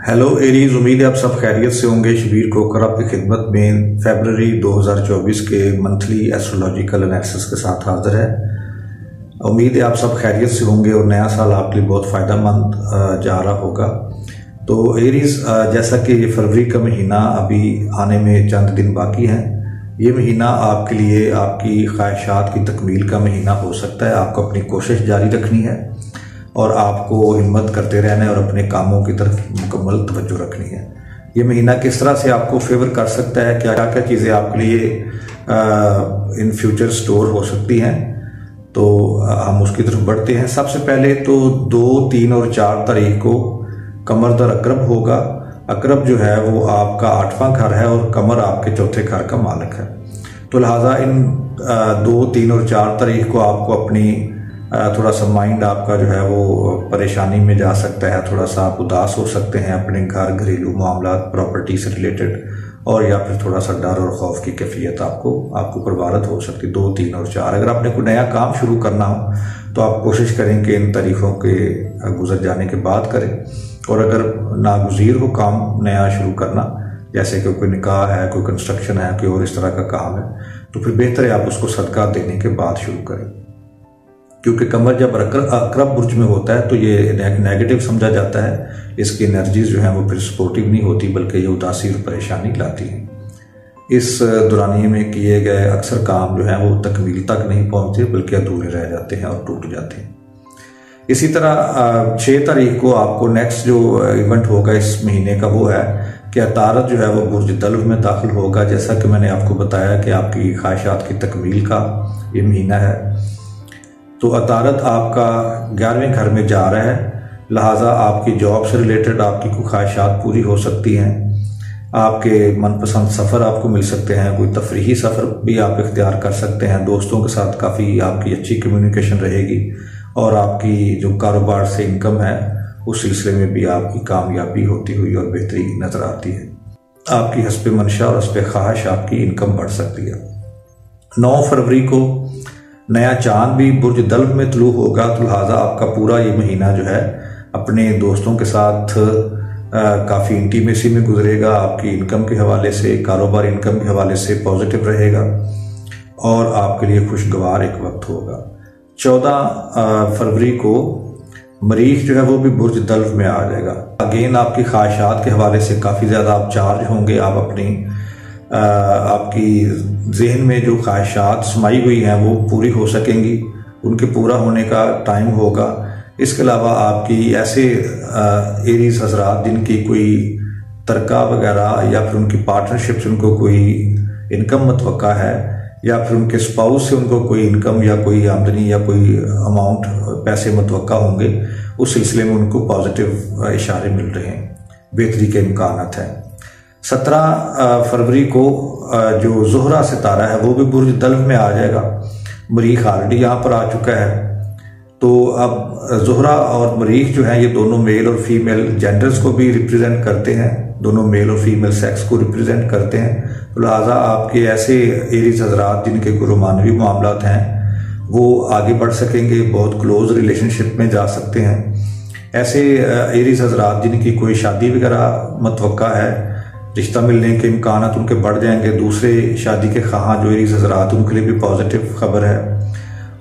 Hello Aries, उम्मीद है आप सब खैरियत से होंगे। शबीर कोकर आपकी खिदमत में फरवरी 2024 के मंथली एस्ट्रोलॉजिकल एनालिसिस के साथ हाजिर है। उम्मीद है आप सब खैरियत से होंगे और नया साल आपके लिए बहुत फ़ायदेमंद जा रहा होगा। तो एरीज, जैसा कि ये फरवरी का महीना अभी आने में चंद दिन बाकी हैं, ये महीना आपके लिए आपकी ख्वाहिशात की तकमील का महीना हो सकता है। आपको अपनी कोशिश जारी रखनी है और आपको हिम्मत करते रहना है और अपने कामों की तरफ मुकम्मल तवज्जो रखनी है। ये महीना किस तरह से आपको फेवर कर सकता है, क्या क्या चीज़ें आपके लिए इन फ्यूचर स्टोर हो सकती हैं, तो हम उसकी तरफ बढ़ते हैं। सबसे पहले तो 2, 3 और 4 तारीख को कमर दर अकरब होगा। अकरब जो है वो आपका 8वां घर है और कमर आपके चौथे घर का मालिक है। तो लिहाजा इन 2, 3 और 4 तारीख को आपको अपनी थोड़ा सा माइंड आपका जो है वो परेशानी में जा सकता है, थोड़ा सा आप उदास हो सकते हैं अपने घर, घरेलू मामला, प्रॉपर्टी से रिलेटेड, और या फिर थोड़ा सा डर और खौफ की कैफियत आपको प्रभावित हो सकती है। 2, 3 और 4 अगर आपने कोई नया काम शुरू करना हो तो आप कोशिश करें कि इन तारीखों के गुजर जाने के बाद करें। और अगर नागुज़ीर हो काम नया शुरू करना, जैसे कि कोई निकाह है, कोई कंस्ट्रक्शन है, कोई और इस तरह का काम है, तो फिर बेहतर है आप उसको सदका देने के बाद शुरू करें। क्योंकि कमर जब अकरब बुर्ज में होता है तो ये नेगेटिव समझा जाता है। इसकी एनर्जीज जो है वो फिर सपोर्टिव नहीं होती, बल्कि ये उदासी और परेशानी लाती है। इस दौरानिए में किए गए अक्सर काम जो है वो तकमील तक नहीं पहुंचते, बल्कि अधूरे रह जाते हैं और टूट जाते हैं। इसी तरह 6 तारीख को आपको नेक्स्ट जो इवेंट होगा इस महीने का वो है कि अतारत जो है वो बुर्ज दल्व में दाखिल होगा। जैसा कि मैंने आपको बताया कि आपकी ख्वाहिशात की तकमील का ये महीना है, तो अतारत आपका 11वें घर में जा रहा है। लिहाजा आपकी जॉब से रिलेटेड आपकी कोई ख्वाहिशात पूरी हो सकती हैं। आपके मनपसंद सफ़र आपको मिल सकते हैं, कोई तफरीही सफ़र भी आप इख्तियार कर सकते हैं। दोस्तों के साथ काफ़ी आपकी अच्छी कम्युनिकेशन रहेगी और आपकी जो कारोबार से इनकम है उस सिलसिले में भी आपकी कामयाबी होती हुई और बेहतरी नज़र आती है। आपकी हस्ब मंशा और हस्ब ख्वाहिश आपकी इनकम बढ़ सकती है। 9 फरवरी को नया चांद भी बुर्ज दल्व में तुलू होगा। तो लिहाजा आपका पूरा ये महीना जो है अपने दोस्तों के साथ काफ़ी इंटीमेसी में गुजरेगा। आपकी इनकम के हवाले से, कारोबार इनकम के हवाले से पॉजिटिव रहेगा और आपके लिए खुशगवार एक वक्त होगा। 14 फरवरी को मरीख जो है वो भी बुर्ज दल्व में आ जाएगा। अगेन आपकी ख्वाहिशात के हवाले से काफ़ी ज़्यादा आप चार्ज होंगे। आप अपनी आपकी जहन में जो ख्वाहिशात समाई हुई हैं वो पूरी हो सकेंगी, उनके पूरा होने का टाइम होगा। इसके अलावा आपकी ऐसे एरीज हजरात जिनकी कोई तरका वगैरह या फिर उनकी पार्टनरशिप से उनको कोई इनकम मुतवक्का है, या फिर उनके स्पाउस से उनको कोई इनकम या कोई आमदनी या कोई अमाउंट पैसे मुतवक्का होंगे, उस सिलसिले में उनको पॉजिटिव इशारे मिल रहे हैं, बेहतरी के इम्कानात हैं। 17 फरवरी को जो ज़ोहरा सितारा है वो भी बुर्ज दल्व में आ जाएगा। मरीख ऑलरेडी यहाँ पर आ चुका है। तो अब ज़ोहरा और मरीख जो हैं ये दोनों मेल और फीमेल जेंडर्स को भी रिप्रेजेंट करते हैं, दोनों मेल और फीमेल सेक्स को रिप्रेजेंट करते हैं। तो लिहाजा आपके ऐसे एरीज हजरात जिनके कोई रोमानवी मामलात हैं वो आगे बढ़ सकेंगे, बहुत क्लोज रिलेशनशिप में जा सकते हैं। ऐसे एरीज हजरात जिनकी कोई शादी वगैरह मुतवक्का है, रिश्ता मिलने के इम्कान उनके बढ़ जाएंगे। दूसरे शादी के ख्वाह जो एरीज हजरात उनके लिए भी पॉजिटिव खबर है।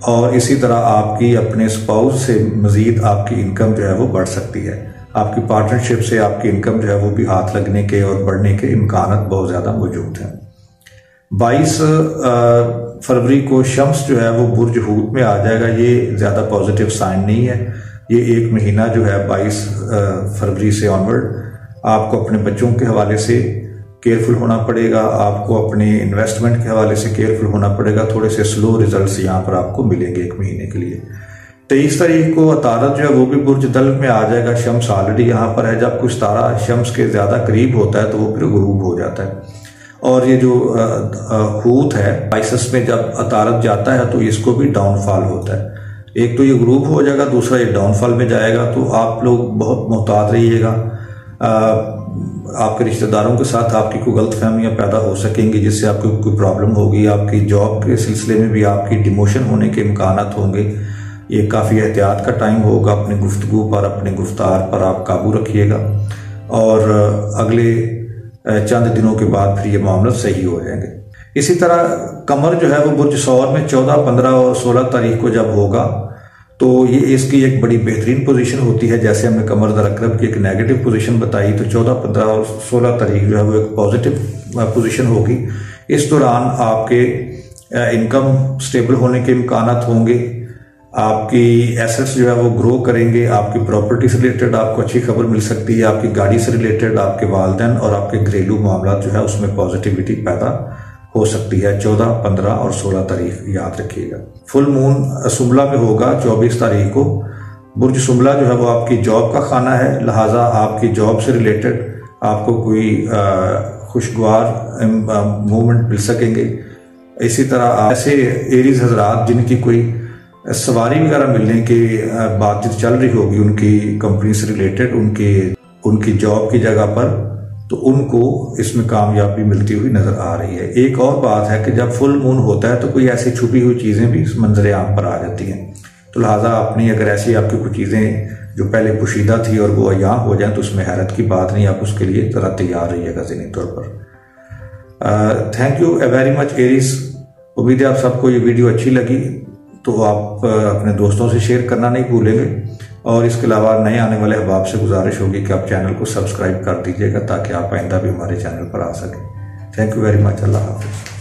और इसी तरह आपकी अपने स्पाउस से मजीद आपकी इनकम जो है वो बढ़ सकती है। आपकी पार्टनरशिप से आपकी इनकम जो है वो भी हाथ लगने के और बढ़ने के इम्कान बहुत ज़्यादा मौजूद हैं। 22 फरवरी को शम्स जो है वो बुर्ज हूत में आ जाएगा। ये ज़्यादा पॉजिटिव साइन नहीं है। ये एक महीना जो है 22 फरवरी से ऑनवर्ड आपको अपने बच्चों के हवाले से केयरफुल होना पड़ेगा, आपको अपने इन्वेस्टमेंट के हवाले से केयरफुल होना पड़ेगा। थोड़े से स्लो रिजल्ट्स यहाँ पर आपको मिलेंगे एक महीने के लिए। 23 तारीख को अतारत जो है वो भी बुर्ज दल्व में आ जाएगा। शम्स ऑलरेडी यहाँ पर है। जब कुछ तारा शम्स के ज़्यादा करीब होता है तो वो फिर गुरूब हो जाता है। और ये जो हूत है पाइसेस में जब अतारत जाता है तो इसको भी डाउनफॉल होता है। एक तो ये गुरूब हो जाएगा, दूसरा ये डाउनफॉल में जाएगा। तो आप लोग बहुत मोहतात रहिएगा। आपके रिश्तेदारों के साथ आपकी कोई गलत फहमियाँ पैदा हो सकेंगी जिससे आपको कोई प्रॉब्लम होगी। आपकी जॉब के सिलसिले में भी आपकी डिमोशन होने के इम्कानात होंगे। ये काफ़ी एहतियात का टाइम होगा। अपनी गुफ्तगू पर, अपने गुफ्तार पर आप काबू रखिएगा और अगले चंद दिनों के बाद फिर ये मामला सही हो जाएंगे। इसी तरह कमर जो है वो बुर्ज सौर में 14, 15 और 16 तारीख को जब होगा तो ये इसकी एक बड़ी बेहतरीन पोजीशन होती है। जैसे हमने कमर दर अकरब की एक नेगेटिव पोजीशन बताई, तो 14, 15 और 16 तारीख जो है वो एक पॉजिटिव पोजीशन होगी। इस दौरान आपके इनकम स्टेबल होने के इम्कानात होंगे, आपकी एसेट्स जो है वो ग्रो करेंगे, आपकी प्रॉपर्टी से रिलेटेड आपको अच्छी खबर मिल सकती है, आपकी गाड़ी से रिलेटेड, आपके वालिदैन और आपके घरेलू मामला जो है उसमें पॉजिटिविटी पैदा हो सकती है। 14, 15 और 16 तारीख याद रखिएगा। फुल मून सुमला में होगा 24 तारीख को। बुर्ज सुमला जो है वो आपकी जॉब का खाना है, लिहाजा आपकी जॉब से रिलेटेड आपको कोई खुशगवार मूवमेंट मिल सकेंगे। इसी तरह ऐसे एरीज हजरात जिनकी कोई सवारी वगैरह मिलने की बातचीत चल रही होगी उनकी कंपनी से रिलेटेड, उनकी जॉब की जगह पर, तो उनको इसमें कामयाबी मिलती हुई नजर आ रही है। एक और बात है कि जब फुल मून होता है तो कोई ऐसी छुपी हुई चीजें भी मंजर आम पर आ जाती हैं, तो लिहाजा अपनी अगर ऐसी आपकी कुछ चीजें जो पहले पोशीदा थी और वो यहाँ हो जाए तो उसमें हैरत की बात नहीं, आप उसके लिए जरा तैयार रहिएगा ज़हनी तौर पर। Thank you very much Aries. उम्मीद है आप सबको ये वीडियो अच्छी लगी, तो आप अपने दोस्तों से शेयर करना नहीं भूलेंगे, और इसके अलावा नए आने वाले अहबाब से गुजारिश होगी कि आप चैनल को सब्सक्राइब कर दीजिएगा ताकि आप आइंदा भी हमारे चैनल पर आ सकें। Thank you very much. अल्लाह हाफिज़।